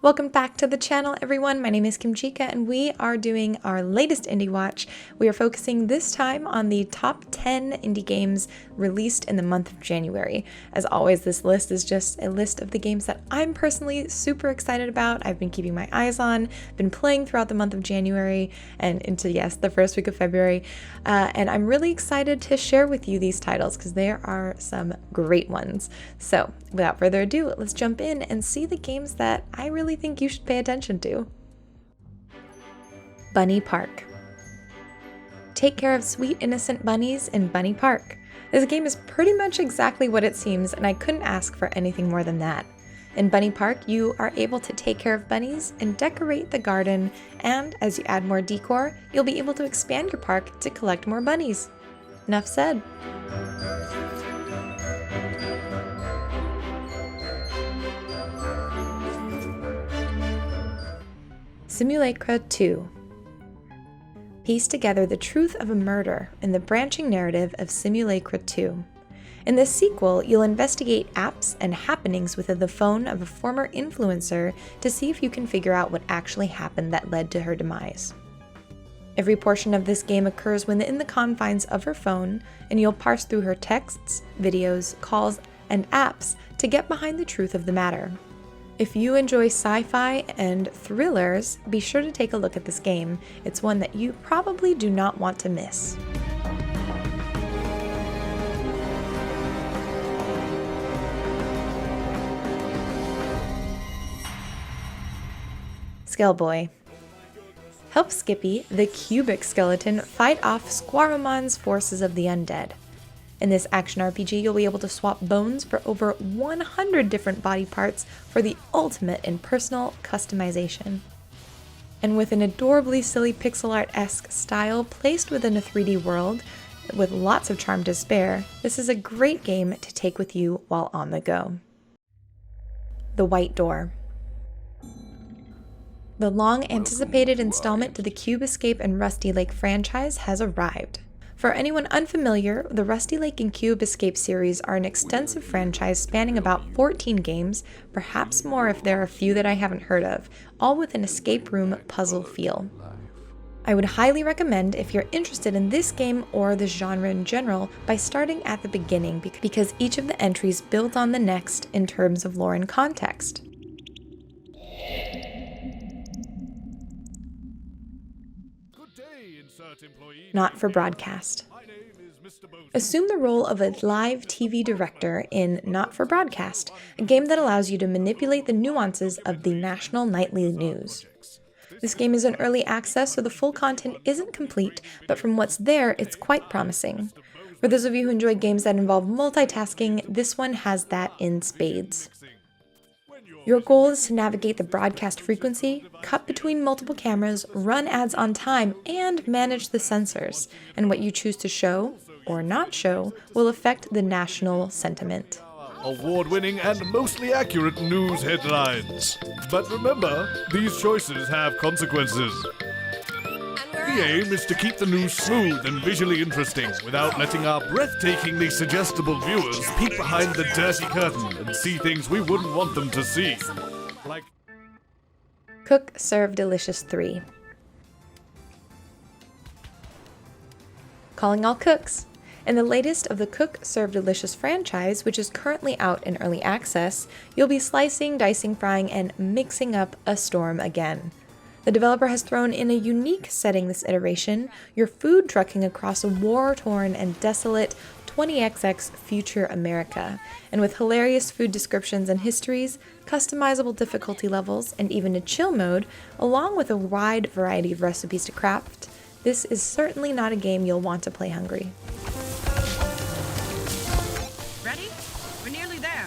Welcome back to the channel, everyone. My name is Kimchica, and we are doing our latest IndieWatch. We are focusing this time on the top 10 indie games released in the month of January. As always, this list is just a list of the games that I'm personally super excited about. I've been keeping my eyes on, been playing throughout the month of January and into, yes, the first week of February. And I'm really excited to share with you these titles because there are some great ones. So without further ado, let's jump in and see the games that I really think you should pay attention to. Bunny Park. Take care of sweet innocent bunnies in Bunny Park. This game is pretty much exactly what it seems, and I couldn't ask for anything more than that. In Bunny Park, you are able to take care of bunnies and decorate the garden, and as you add more decor, you'll be able to expand your park to collect more bunnies. Enough said. Simulacra 2. Piece together the truth of a murder in the branching narrative of Simulacra 2. In this sequel, you'll investigate apps and happenings within the phone of a former influencer to see if you can figure out what actually happened that led to her demise. Every portion of this game occurs within the confines of her phone, and you'll parse through her texts, videos, calls, and apps to get behind the truth of the matter. If you enjoy sci-fi and thrillers, be sure to take a look at this game. It's one that you probably do not want to miss. Skellboy. Help Skippy, the cubic skeleton, fight off Squaramon's forces of the undead. In this action RPG, you'll be able to swap bones for over 100 different body parts for the ultimate in personal customization. And with an adorably silly pixel art-esque style placed within a 3D world with lots of charm to spare, this is a great game to take with you while on the go. The White Door. The long-anticipated installment to the Cube Escape and Rusty Lake franchise has arrived. For anyone unfamiliar, the Rusty Lake and Cube Escape series are an extensive franchise spanning about 14 games, perhaps more if there are a few that I haven't heard of, all with an escape room puzzle feel. I would highly recommend if you're interested in this game or the genre in general by starting at the beginning because each of the entries builds on the next in terms of lore and context. Not for broadcast. Assume the role of a live TV director in Not for Broadcast, a game that allows you to manipulate the nuances of the national nightly news. This game is in early access, so the full content isn't complete, but from what's there, it's quite promising. For those of you who enjoy games that involve multitasking, this one has that in spades. Your goal is to navigate the broadcast frequency, cut between multiple cameras, run ads on time, and manage the censors. And what you choose to show, or not show, will affect the national sentiment. Award-winning and mostly accurate news headlines. But remember, these choices have consequences. The aim is to keep the news smooth and visually interesting without letting our breathtakingly suggestible viewers peek behind the dirty curtain and see things we wouldn't want them to see. Like Cook Serve Delicious 3. Calling all cooks. In the latest of the Cook Serve Delicious franchise, which is currently out in early access, you'll be slicing, dicing, frying, and mixing up a storm again. The developer has thrown in a unique setting this iteration, you're food trucking across a war-torn and desolate 20XX future America, and with hilarious food descriptions and histories, customizable difficulty levels, and even a chill mode, along with a wide variety of recipes to craft, this is certainly not a game you'll want to play hungry. Ready? We're nearly there.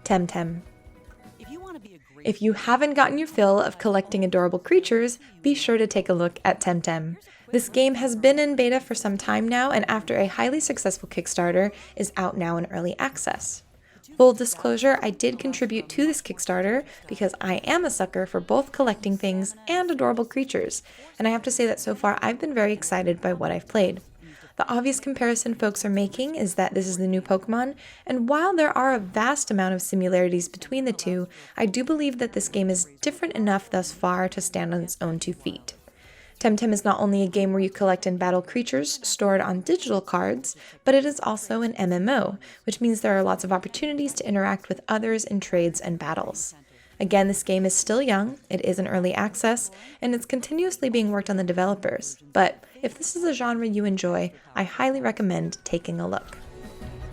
Temtem. If you haven't gotten your fill of collecting adorable creatures, be sure to take a look at Temtem. This game has been in beta for some time now, and after a highly successful Kickstarter, is out now in early access. Full disclosure, I did contribute to this Kickstarter because I am a sucker for both collecting things and adorable creatures, and I have to say that so far I've been very excited by what I've played. The obvious comparison folks are making is that this is the new Pokemon, and while there are a vast amount of similarities between the two, I do believe that this game is different enough thus far to stand on its own 2 feet. Temtem is not only a game where you collect and battle creatures stored on digital cards, but it is also an MMO, which means there are lots of opportunities to interact with others in trades and battles. Again, this game is still young, it is in early access, and it's continuously being worked on the developers, but if this is a genre you enjoy, I highly recommend taking a look.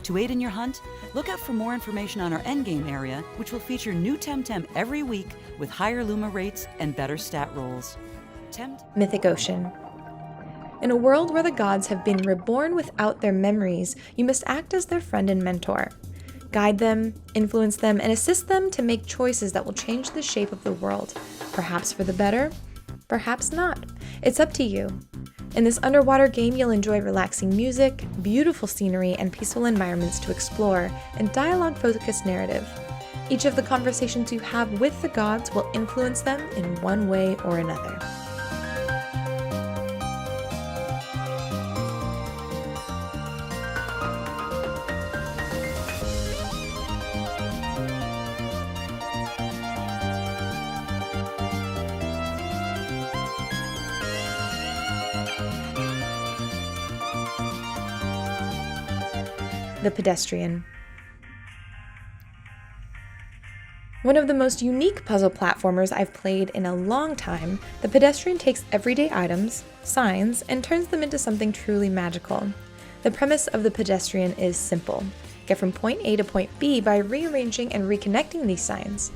To aid in your hunt, look out for more information on our endgame area, which will feature new Temtem every week with higher Luma rates and better stat rolls. Mythic Ocean. In a world where the gods have been reborn without their memories, you must act as their friend and mentor. Guide them, influence them, and assist them to make choices that will change the shape of the world. Perhaps for the better, perhaps not. It's up to you. In this underwater game, you'll enjoy relaxing music, beautiful scenery, and peaceful environments to explore, and dialogue-focused narrative. Each of the conversations you have with the gods will influence them in one way or another. The Pedestrian. One of the most unique puzzle platformers I've played in a long time, The Pedestrian takes everyday items, signs, and turns them into something truly magical. The premise of The Pedestrian is simple. Get from point A to point B by rearranging and reconnecting these signs.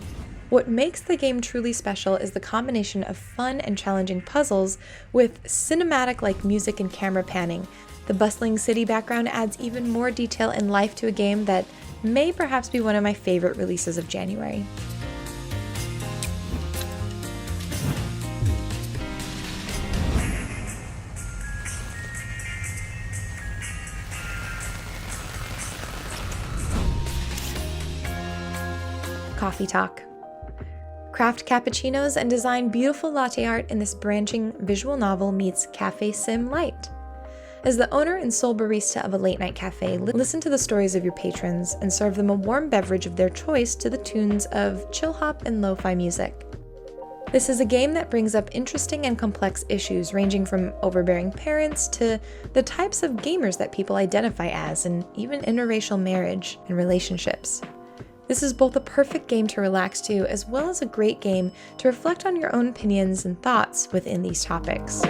What makes the game truly special is the combination of fun and challenging puzzles with cinematic-like music and camera panning. The bustling city background adds even more detail and life to a game that may perhaps be one of my favorite releases of January. Coffee Talk. Craft cappuccinos and design beautiful latte art in this branching visual novel meets Cafe Sim Light. As the owner and sole barista of a late-night cafe, listen to the stories of your patrons and serve them a warm beverage of their choice to the tunes of chill hop and lo-fi music. This is a game that brings up interesting and complex issues ranging from overbearing parents to the types of gamers that people identify as, and even interracial marriage and relationships. This is both a perfect game to relax to, as well as a great game to reflect on your own opinions and thoughts within these topics.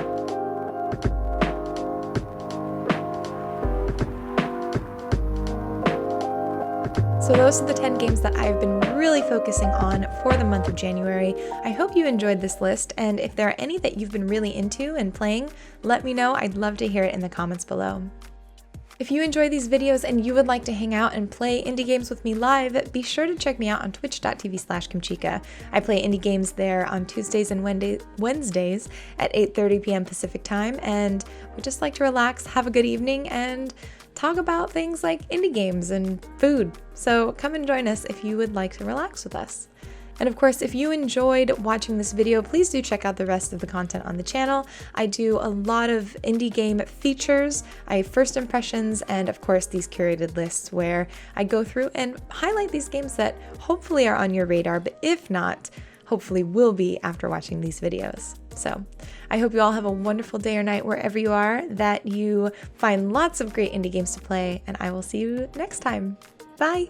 So those are the 10 games that I've been really focusing on for the month of January. I hope you enjoyed this list, and if there are any that you've been really into and playing, let me know. I'd love to hear it in the comments below. If you enjoy these videos and you would like to hang out and play indie games with me live, be sure to check me out on twitch.tv/Kimchica. I play indie games there on Tuesdays and Wednesdays at 8:30 p.m. Pacific time, and we just like to relax, have a good evening, and talk about things like indie games and food. So come and join us if you would like to relax with us. And of course, if you enjoyed watching this video, please do check out the rest of the content on the channel. I do a lot of indie game features, I have first impressions, and of course these curated lists where I go through and highlight these games that hopefully are on your radar, but if not, hopefully will be after watching these videos. So I hope you all have a wonderful day or night wherever you are, that you find lots of great indie games to play, and I will see you next time. Bye!